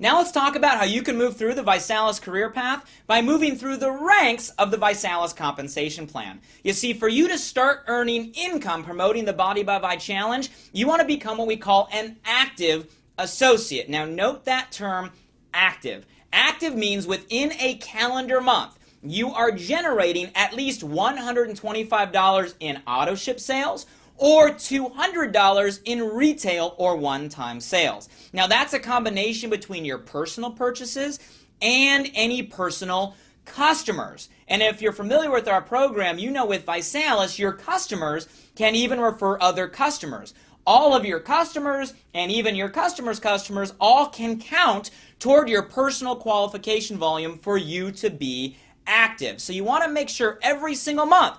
Now let's talk about how you can move through the Visalus career path by moving through the ranks of the Visalus compensation plan. You see, for you to start earning income promoting the Body by Vi Challenge, you want to become what we call an active associate. Now note that term, active. Active means within a calendar month, you are generating at least $125 in auto ship sales or $200 in retail or one-time sales. Now that's a combination between your personal purchases and any personal customers. And if you're familiar with our program, you know with Visalus, your customers can even refer other customers. All of your customers and even your customers' customers all can count toward your personal qualification volume for you to be active. So you want to make sure every single month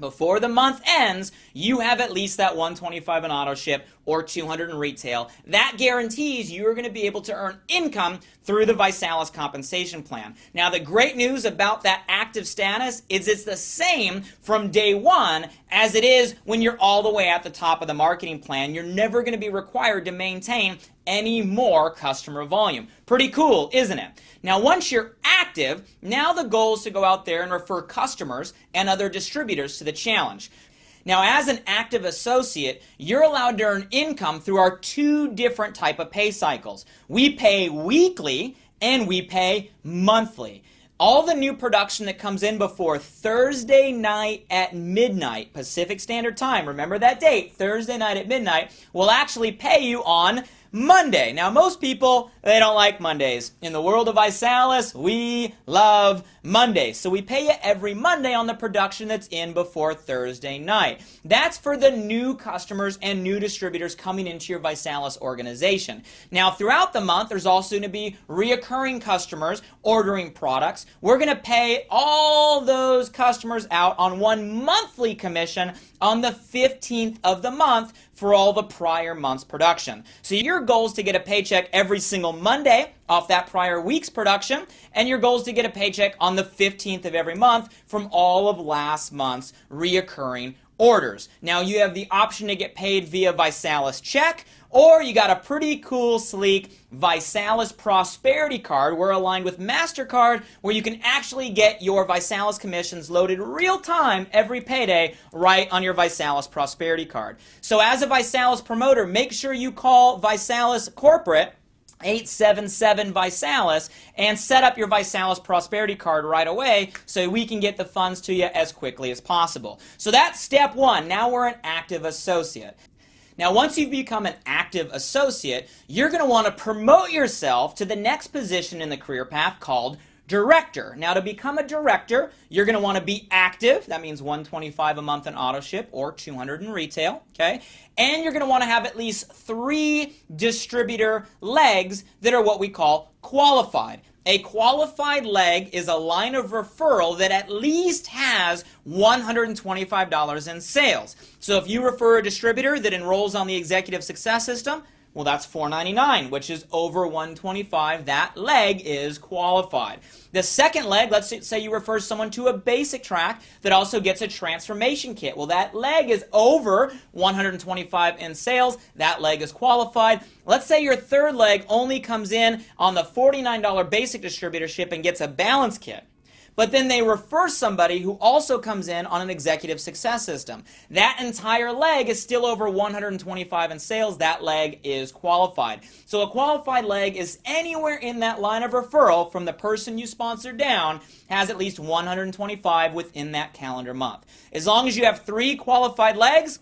before the month ends, you have at least that 125 in auto ship or 200 in retail. That guarantees you're going to be able to earn income through the Visalus compensation plan. Now, the great news about that active status is it's the same from day one as it is when you're all the way at the top of the marketing plan. You're never going to be required to maintain any more customer volume. Pretty cool, isn't it? Now, once you're active, now the goal is to go out there and refer customers and other distributors to the challenge. Now, as an active associate, you're allowed to earn income through our two different type of pay cycles. We pay weekly and we pay monthly. All the new production that comes in before Thursday night at midnight Pacific Standard Time, remember that date, Thursday night at midnight, will actually pay you on Monday. Now, most people, they don't like Mondays. In the world of Visalus, we love Mondays. So we pay you every Monday on the production that's in before Thursday night. That's for the new customers and new distributors coming into your Visalus organization. Now, throughout the month, there's also going to be reoccurring customers ordering products. We're going to pay all those customers out on one monthly commission on the 15th of the month for all the prior month's production. So your goal is to get a paycheck every single Monday off that prior week's production, and your goal is to get a paycheck on the 15th of every month from all of last month's reoccurring orders. Now, you have the option to get paid via Visalus check, or you got a pretty cool, sleek Visalus Prosperity Card. We're aligned with MasterCard, where you can actually get your Visalus commissions loaded real time every payday right on your Visalus Prosperity Card. So as a Visalus promoter, make sure you call Visalus Corporate 877 Visalus and set up your Visalus Prosperity Card right away so we can get the funds to you as quickly as possible. So that's step one. Now we're an active associate. Now, once you've become an active associate, you're going to want to promote yourself to the next position in the career path called director. Now, to become a director, you're going to want to be active. That means 125 a month in auto ship or 200 in retail, okay? And you're going to want to have at least 3 distributor legs that are what we call qualified. A qualified leg is a line of referral that at least has $125 in sales. So if you refer a distributor that enrolls on the Executive Success System, well, that's $499, which is over $125. That leg is qualified. The second leg, let's say you refer someone to a basic track that also gets a transformation kit. Well, that leg is over $125 in sales. That leg is qualified. Let's say your third leg only comes in on the $49 basic distributorship and gets a balance kit. But then they refer somebody who also comes in on an Executive Success System. That entire leg is still over $125 in sales. That leg is qualified. So a qualified leg is anywhere in that line of referral from the person you sponsor down has at least $125 within that calendar month. As long as you have 3 qualified legs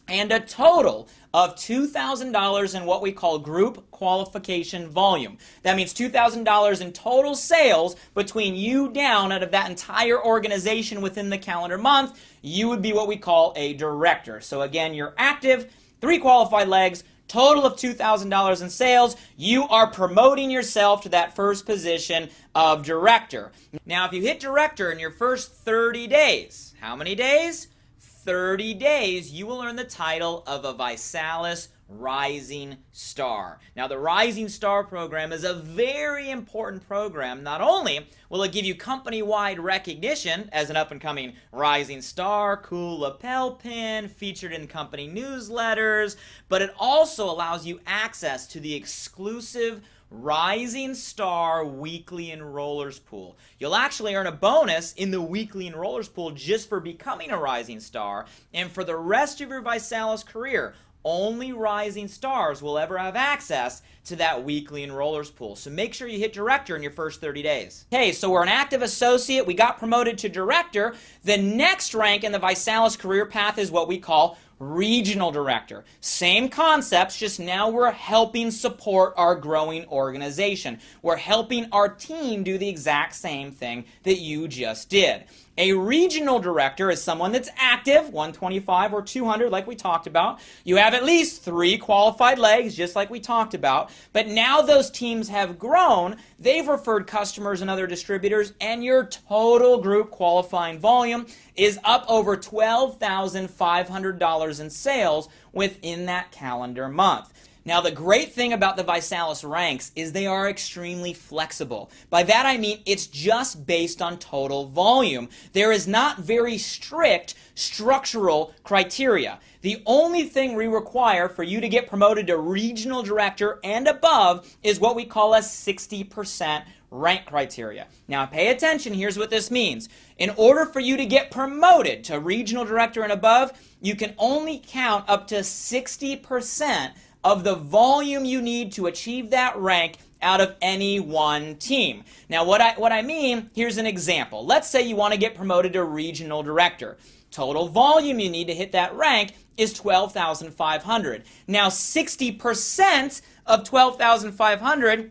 and a total of $2,000 in what we call group qualification volume. That means $2,000 in total sales between you down out of that entire organization within the calendar month. You would be what we call a director. So again, you're active, 3 qualified legs, total of $2,000 in sales. You are promoting yourself to that first position of director. Now, if you hit director in your first 30 days, how many days? 30 days, you will earn the title of a Visalus Rising Star. Now, the Rising Star program is a very important program. Not only will it give you company-wide recognition as an up-and-coming Rising Star, cool lapel pin, featured in company newsletters, but it also allows you access to the exclusive Rising Star Weekly Enrollers Pool. You'll actually earn a bonus in the Weekly Enrollers Pool just for becoming a Rising Star, and for the rest of your Visalus career, only Rising Stars will ever have access to that Weekly Enrollers Pool. So make sure you hit Director in your first 30 days. Okay, so we're an active associate. We got promoted to Director. The next rank in the Visalus career path is what we call Regional Director. Same concepts, just now we're helping support our growing organization. We're helping our team do the exact same thing that you just did. A regional director is someone that's active, 125 or 200 like we talked about. You have at least 3 qualified legs, just like we talked about. But now those teams have grown, they've referred customers and other distributors, and your total group qualifying volume is up over $12,500 in sales within that calendar month. Now, the great thing about the Visalus Ranks is they are extremely flexible. By that I mean it's just based on total volume. There is not very strict structural criteria. The only thing we require for you to get promoted to regional director and above is what we call a 60% rank criteria. Now, pay attention, here's what this means. In order for you to get promoted to regional director and above, you can only count up to 60% of the volume you need to achieve that rank out of any one team. Now, what I mean, here's an example. Let's say you want to get promoted to regional director. Total volume you need to hit that rank is 12,500. Now, 60% of 12,500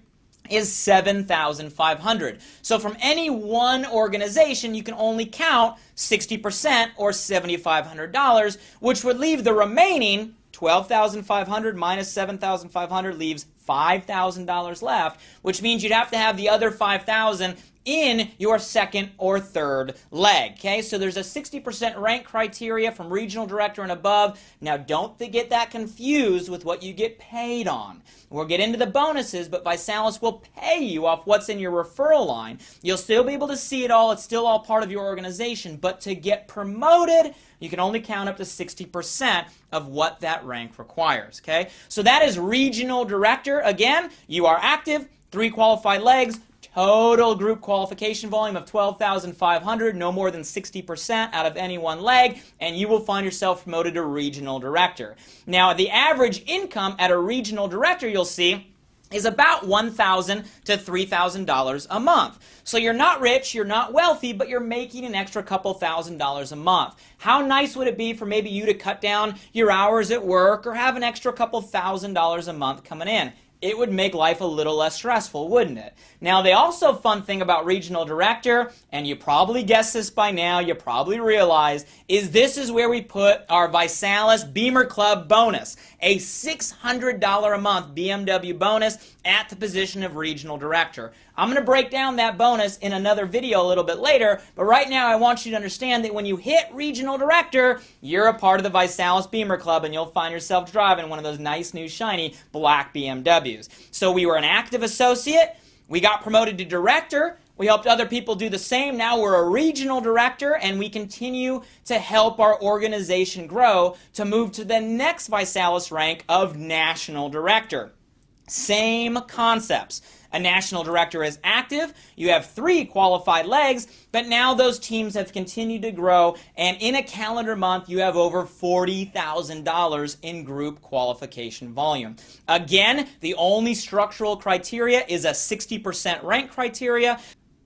is 7,500. So from any one organization, you can only count 60% or $7,500, which would leave the remaining 12,500 minus 7,500 leaves $5,000 left, which means you'd have to have the other 5,000 in your second or third leg. Okay, so there's a 60% rank criteria from regional director and above. Now, don't get that confused with what you get paid on. We'll get into the bonuses, but Visalus will pay you off what's in your referral line. You'll still be able to see it all. It's still all part of your organization. But to get promoted, you can only count up to 60% of what that rank requires. Okay, so that is regional director. Again, you are active, 3 qualified legs, total group qualification volume of 12,500, no more than 60% out of any one leg, and you will find yourself promoted to regional director. Now, the average income at a regional director, you'll see, is about $1,000 to $3,000 a month. So you're not rich, you're not wealthy, but you're making an extra couple $1,000s a month. How nice would it be for maybe you to cut down your hours at work or have an extra couple $1,000s a month coming in? It would make life a little less stressful, wouldn't it? Now, the also fun thing about regional director, and you probably guessed this by now, you probably realize, is this is where we put our Visalus Beamer Club bonus, a $600 a month BMW bonus at the position of regional director. I'm going to break down that bonus in another video a little bit later, but right now I want you to understand that when you hit regional director, you're a part of the Visalus Beamer Club, and you'll find yourself driving one of those nice new shiny black BMWs. So we were an active associate, we got promoted to director, we helped other people do the same. Now we're a regional director, and we continue to help our organization grow to move to the next Visalus rank of national director. Same concepts. A national director is active, you have 3 qualified legs, but now those teams have continued to grow, and in a calendar month, you have over $40,000 in group qualification volume. Again, the only structural criteria is a 60% rank criteria,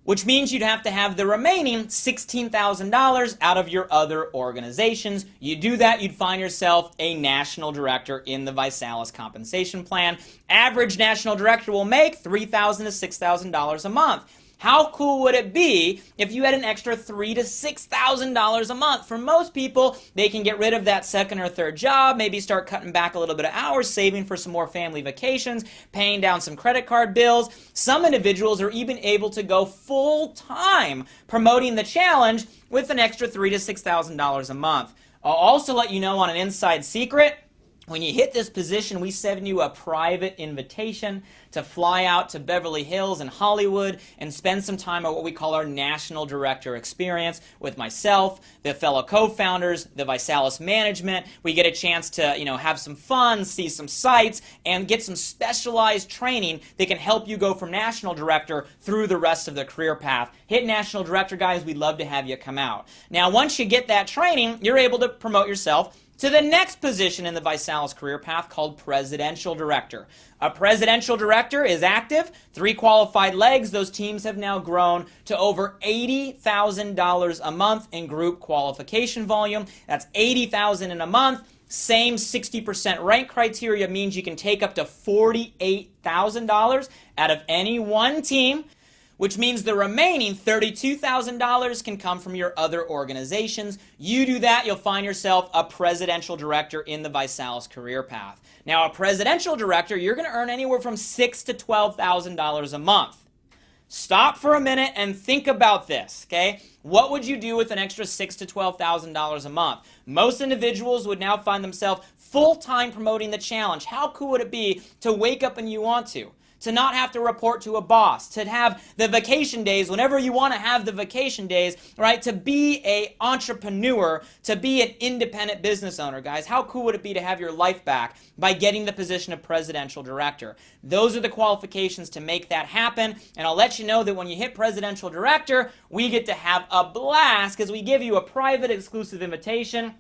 which means you'd have to have the remaining $16,000 out of your other organizations. You do that, you'd find yourself a national director in the Visalus compensation plan. Average national director will make $3,000 to $6,000 a month. How cool would it be if you had an extra $3,000 to $6,000 a month? For most people, they can get rid of that second or third job, maybe start cutting back a little bit of hours, saving for some more family vacations, paying down some credit card bills. Some individuals are even able to go full-time promoting the challenge with an extra $3,000 to $6,000 a month. I'll also let you know on an inside secret, When you hit this position, we send you a private invitation to fly out to Beverly Hills and Hollywood and spend some time at what we call our National Director Experience with myself, the fellow co-founders, the Visalus management. We get a chance to, have some fun, see some sights, and get some specialized training that can help you go from National Director through the rest of the career path. Hit National Director, guys. We'd love to have you come out. Now, once you get that training, you're able to promote yourself to the next position in the Visalus career path called Presidential Director. A Presidential Director is active, 3 qualified legs. Those teams have now grown to over $80,000 a month in group qualification volume. That's $80,000 in a month. Same 60% rank criteria means you can take up to $48,000 out of any one team, which means the remaining $32,000 can come from your other organizations. You do that, you'll find yourself a Presidential Director in the Visalus career path. Now, a Presidential Director, you're going to earn anywhere from $6,000 to $12,000 a month. Stop for a minute and think about this, okay? What would you do with an extra $6,000 to $12,000 a month? Most individuals would now find themselves full-time promoting the challenge. How cool would it be to wake up when you want to not have to report to a boss, to have the vacation days whenever you want to have the vacation days, right? To be an entrepreneur, to be an independent business owner, guys. How cool would it be to have your life back by getting the position of Presidential Director? Those are the qualifications to make that happen, and I'll let you know that when you hit Presidential Director, we get to have a blast because we give you a private exclusive invitation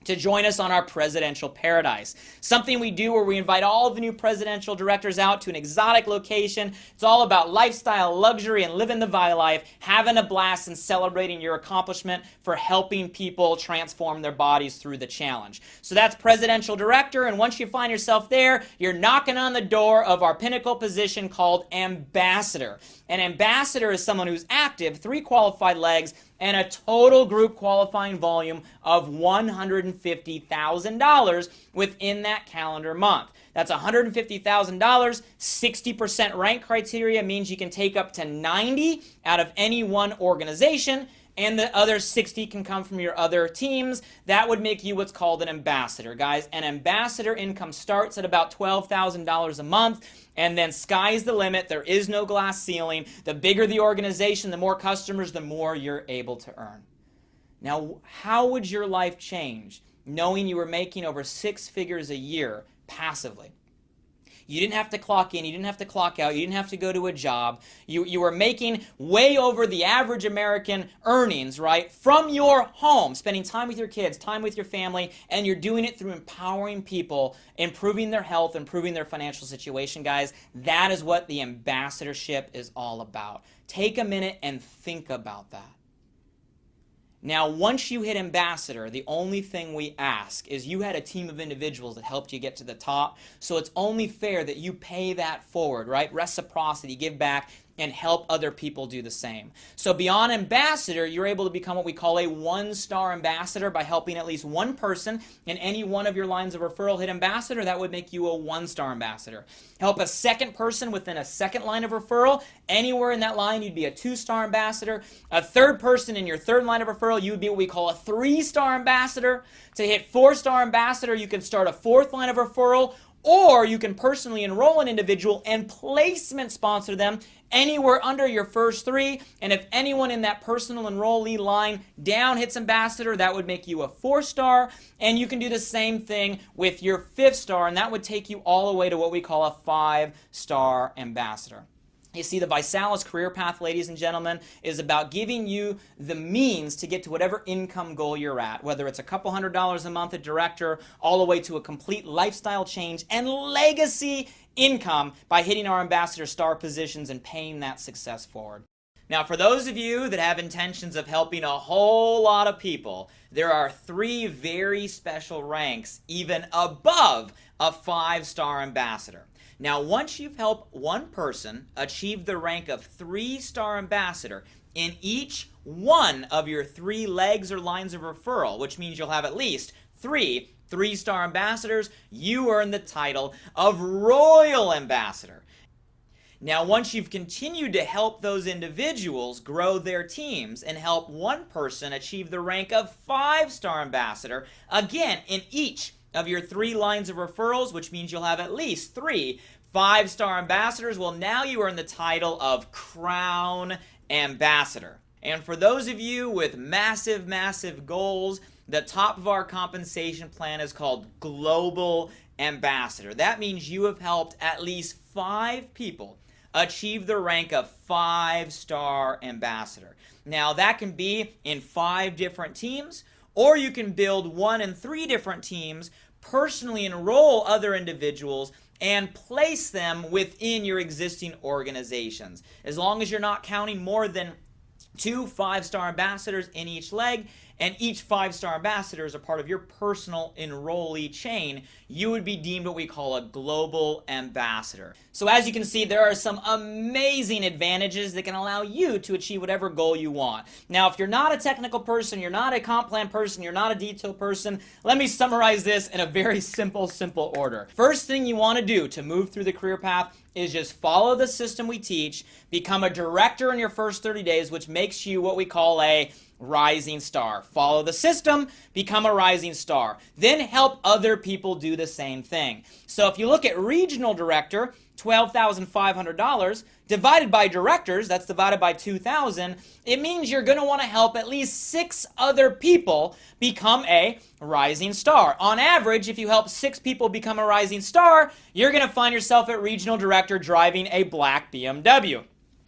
to join us on our Presidential Paradise. Something we do where we invite all the new Presidential Directors out to an exotic location. It's all about lifestyle, luxury, and living the Vi life, having a blast and celebrating your accomplishment for helping people transform their bodies through the challenge. So that's Presidential Director, and once you find yourself there, you're knocking on the door of our pinnacle position called Ambassador. An ambassador is someone who's active, 3 qualified legs, and a total group qualifying volume of $150,000 within that calendar month. That's $150,000. 60% rank criteria means you can take up to 90 out of any one organization, and the other 60 can come from your other teams. That would make you what's called an ambassador, guys. An ambassador income starts at about $12,000 a month, and then sky's the limit. There is no glass ceiling. The bigger the organization, the more customers, the more you're able to earn. Now, how would your life change knowing you were making over 6 figures a year passively? You didn't have to clock in, you didn't have to clock out, you didn't have to go to a job. You were making way over the average American earnings, right, from your home, spending time with your kids, time with your family, and you're doing it through empowering people, improving their health, improving their financial situation, guys. That is what the ambassadorship is all about. Take a minute and think about that. Now, once you hit ambassador, the only thing we ask is you had a team of individuals that helped you get to the top, so it's only fair that you pay that forward, right? Reciprocity, give back, and help other people do the same. So beyond ambassador, you're able to become what we call a 1-star ambassador by helping at least one person in any one of your lines of referral hit ambassador. That would make you a 1-star ambassador. Help a second person within a second line of referral. Anywhere in that line, you'd be a 2-star ambassador. A third person in your third line of referral, you would be what we call a 3-star ambassador. To hit 4-star ambassador, you can start a 4th line of referral, or you can personally enroll an individual and placement sponsor them anywhere under your first 3. And if anyone in that personal enrollee line down hits ambassador, that would make you a 4-star. And you can do the same thing with your 5th star, and that would take you all the way to what we call a 5-star ambassador. You see, the Visalus career path, ladies and gentlemen, is about giving you the means to get to whatever income goal you're at, whether it's a couple $100s a month at director, all the way to a complete lifestyle change and legacy income by hitting our ambassador star positions and paying that success forward. Now, for those of you that have intentions of helping a whole lot of people, there are 3 very special ranks even above a 5-star ambassador. Now, once you've helped one person achieve the rank of 3-star ambassador in each one of your 3 legs or lines of referral, which means you'll have at least 3 3-star ambassadors, you earn the title of Royal Ambassador. Now, once you've continued to help those individuals grow their teams and help one person achieve the rank of 5-star ambassador, again, in each of your 3 lines of referrals, which means you'll have at least 3 5-star ambassadors. Well, now you earn the title of Crown Ambassador. And for those of you with massive, massive goals, the top of our compensation plan is called Global Ambassador. That means you have helped at least 5 people achieve the rank of 5-star ambassador. Now, that can be in 5 different teams, or you can build 1 and 3 different teams, personally enroll other individuals, and place them within your existing organizations. As long as you're not counting more than 2 5-star ambassadors in each leg, and each 5-star ambassador is a part of your personal enrollee chain, you would be deemed what we call a global ambassador. So as you can see, there are some amazing advantages that can allow you to achieve whatever goal you want. Now, if you're not a technical person, you're not a comp plan person, you're not a detail person, let me summarize this in a very simple order. First thing you want to do to move through the career path is just follow the system we teach, become a director in your first 30 days, which makes you what we call a rising star. Follow the system, become a rising star. Then help other people do the same thing. So if you look at regional director, $12,500 divided by directors, that's divided by 2,000, it means you're going to want to help at least 6 other people become a rising star. On average, if you help 6 people become a rising star, you're going to find yourself at regional director driving a black BMW.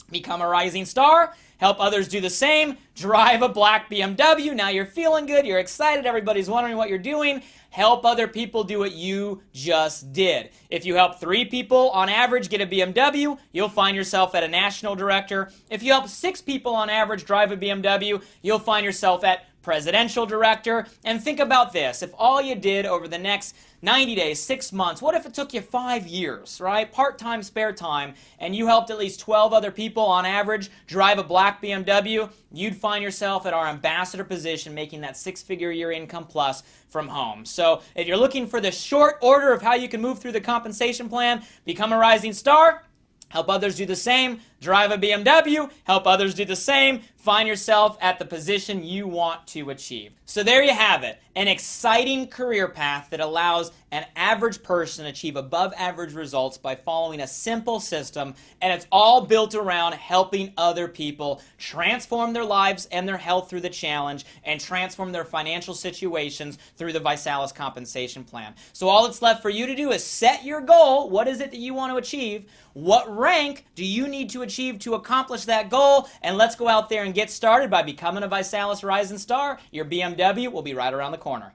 Become a rising star, help others do the same, drive a black BMW. Now you're feeling good, you're excited, everybody's wondering what you're doing. Help other people do what you just did. If you help 3 people on average get a BMW, you'll find yourself at a national director. If you help 6 people on average drive a BMW, you'll find yourself at presidential director. And think about this, if all you did over the next 90 days, 6 months, what if it took you 5 years, right? Part-time, spare time, and you helped at least 12 other people on average drive a black BMW, you'd find yourself at our ambassador position making that 6-figure year income plus from home. So if you're looking for the short order of how you can move through the compensation plan, become a rising star, help others do the same, drive a BMW, help others do the same, find yourself at the position you want to achieve. So there you have it, an exciting career path that allows an average person to achieve above average results by following a simple system, and it's all built around helping other people transform their lives and their health through the challenge and transform their financial situations through the Visalus compensation plan. So all that's left for you to do is set your goal. What is it that you want to achieve? What rank do you need to achieve to accomplish that goal? And let's go out there and get started by becoming a Visalus Rising Star. Your BMW will be right around the corner.